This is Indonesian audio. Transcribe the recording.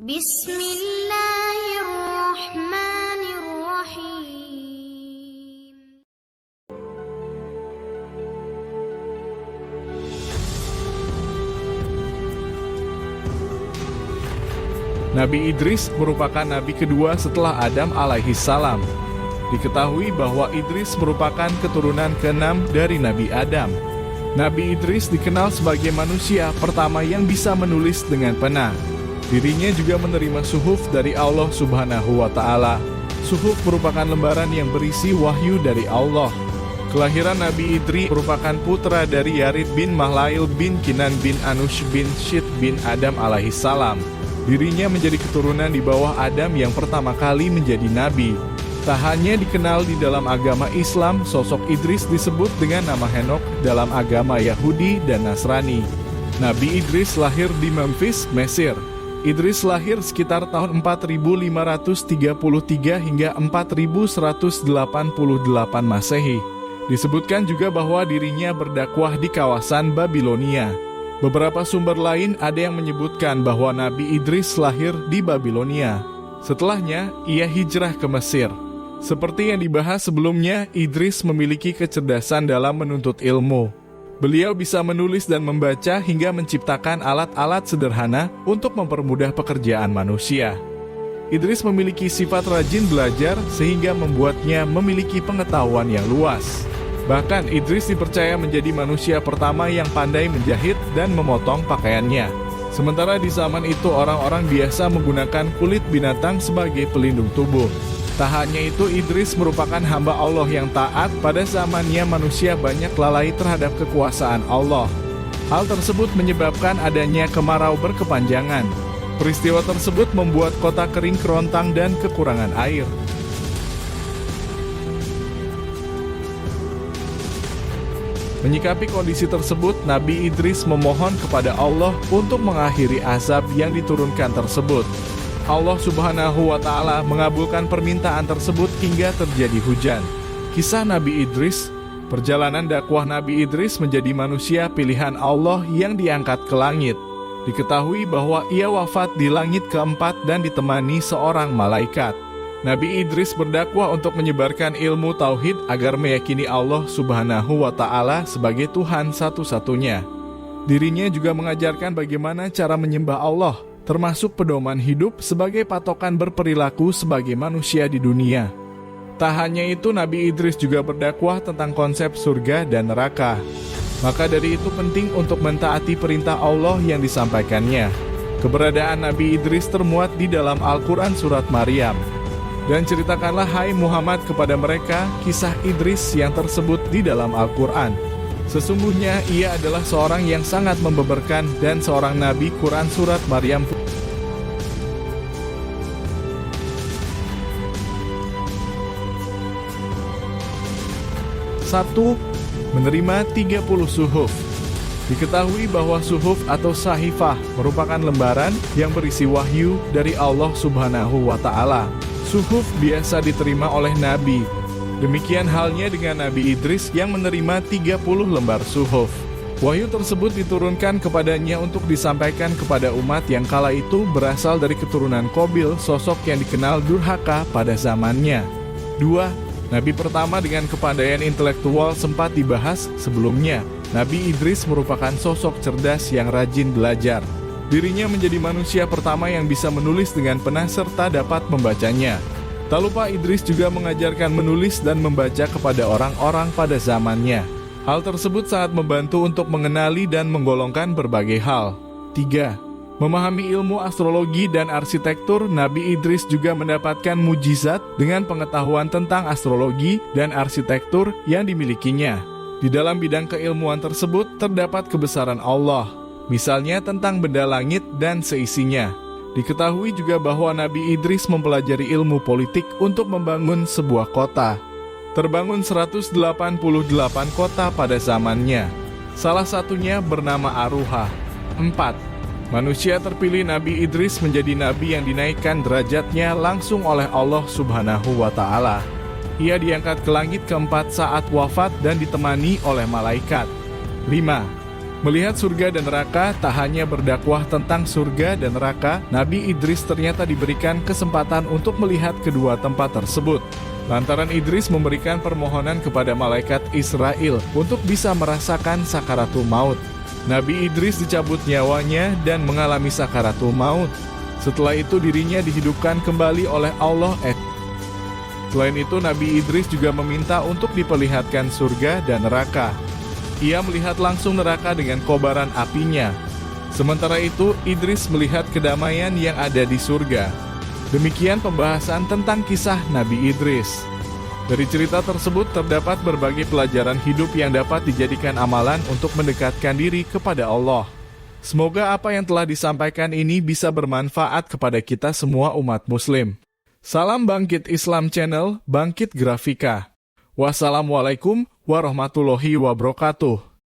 Bismillahirrahmanirrahim. Nabi Idris merupakan nabi kedua setelah Adam alaihissalam. Diketahui bahwa Idris merupakan keturunan ke-6 dari Nabi Adam. Nabi Idris dikenal sebagai manusia pertama yang bisa menulis dengan pena. Dirinya juga menerima suhuf dari Allah Subhanahu wa Ta'ala. Suhuf merupakan lembaran yang berisi wahyu dari Allah. Kelahiran Nabi Idris merupakan putra dari Yarid bin Mahlail bin Kinan bin Anush bin Syid bin Adam alaihissalam. Dirinya menjadi keturunan di bawah Adam yang pertama kali menjadi nabi. Tak hanya dikenal di dalam agama Islam, sosok Idris disebut dengan nama Henok dalam agama Yahudi dan Nasrani. Nabi Idris lahir di Memphis, Mesir. Idris lahir sekitar tahun 4533 hingga 4188 Masehi. Disebutkan juga bahwa dirinya berdakwah di kawasan Babilonia. Beberapa sumber lain ada yang menyebutkan bahwa Nabi Idris lahir di Babilonia. Setelahnya, ia hijrah ke Mesir. Seperti yang dibahas sebelumnya, Idris memiliki kecerdasan dalam menuntut ilmu. Beliau bisa menulis dan membaca hingga menciptakan alat-alat sederhana untuk mempermudah pekerjaan manusia. Idris memiliki sifat rajin belajar sehingga membuatnya memiliki pengetahuan yang luas. Bahkan Idris dipercaya menjadi manusia pertama yang pandai menjahit dan memotong pakaiannya. Sementara di zaman itu orang-orang biasa menggunakan kulit binatang sebagai pelindung tubuh. Tak hanya itu, Idris merupakan hamba Allah yang taat. Pada zamannya manusia banyak lalai terhadap kekuasaan Allah. Hal tersebut menyebabkan adanya kemarau berkepanjangan. Peristiwa tersebut membuat kota kering kerontang dan kekurangan air. Menyikapi kondisi tersebut, Nabi Idris memohon kepada Allah untuk mengakhiri azab yang diturunkan tersebut. Allah Subhanahu wa Ta'ala mengabulkan permintaan tersebut hingga terjadi hujan. Kisah Nabi Idris. Perjalanan dakwah Nabi Idris menjadi manusia pilihan Allah yang diangkat ke langit. Diketahui bahwa ia wafat di langit keempat dan ditemani seorang malaikat. Nabi Idris berdakwah untuk menyebarkan ilmu tauhid agar meyakini Allah Subhanahu wa Ta'ala sebagai Tuhan satu-satunya. Dirinya juga mengajarkan bagaimana cara menyembah Allah, termasuk pedoman hidup sebagai patokan berperilaku sebagai manusia di dunia. Tak hanya itu, Nabi Idris juga berdakwah tentang konsep surga dan neraka. Maka dari itu penting untuk mentaati perintah Allah yang disampaikannya. Keberadaan Nabi Idris termuat di dalam Al-Quran surat Maryam. Dan ceritakanlah hai Muhammad kepada mereka kisah Idris yang tersebut di dalam Al-Quran. Sesungguhnya ia adalah seorang yang sangat membeberkan dan seorang nabi. Quran surat Maryam. 1. Menerima 30 suhuf. Diketahui bahwa suhuf atau sahifah merupakan lembaran yang berisi wahyu dari Allah Subhanahu wa Ta'ala. Suhuf biasa diterima oleh Nabi. Demikian halnya dengan Nabi Idris yang menerima 30 lembar suhuf. Wahyu tersebut diturunkan kepadanya untuk disampaikan kepada umat yang kala itu berasal dari keturunan Qabil, sosok yang dikenal durhaka pada zamannya. 2. Nabi pertama dengan kepandaian intelektual sempat dibahas sebelumnya. Nabi Idris merupakan sosok cerdas yang rajin belajar. Dirinya menjadi manusia pertama yang bisa menulis dengan pena serta dapat membacanya. Tak lupa Idris juga mengajarkan menulis dan membaca kepada orang-orang pada zamannya. Hal tersebut sangat membantu untuk mengenali dan menggolongkan berbagai hal. 3. Memahami ilmu astrologi dan arsitektur. Nabi Idris juga mendapatkan mujizat dengan pengetahuan tentang astrologi dan arsitektur yang dimilikinya. Di dalam bidang keilmuan tersebut terdapat kebesaran Allah, misalnya tentang benda langit dan seisinya. Diketahui juga bahwa Nabi Idris mempelajari ilmu politik untuk membangun sebuah kota. Terbangun 188 kota pada zamannya. Salah satunya bernama Aruha. 4. Manusia terpilih Nabi Idris menjadi nabi yang dinaikkan derajatnya langsung oleh Allah Subhanahu wa Ta'ala. Ia diangkat ke langit keempat saat wafat dan ditemani oleh malaikat. 5. Melihat surga dan neraka, tak hanya berdakwah tentang surga dan neraka, Nabi Idris ternyata diberikan kesempatan untuk melihat kedua tempat tersebut. Lantaran Idris memberikan permohonan kepada malaikat Israel untuk bisa merasakan sakaratul maut. Nabi Idris dicabut nyawanya dan mengalami sakaratul maut. Setelah itu dirinya dihidupkan kembali oleh Allah. Selain itu, Nabi Idris juga meminta untuk diperlihatkan surga dan neraka. Ia melihat langsung neraka dengan kobaran apinya. Sementara itu, Idris melihat kedamaian yang ada di surga. Demikian pembahasan tentang kisah Nabi Idris. Dari cerita tersebut terdapat berbagai pelajaran hidup yang dapat dijadikan amalan untuk mendekatkan diri kepada Allah. Semoga apa yang telah disampaikan ini bisa bermanfaat kepada kita semua umat muslim. Salam Bangkit Islam Channel, Bangkit Grafika. Wassalamualaikum warahmatullahi wabarakatuh.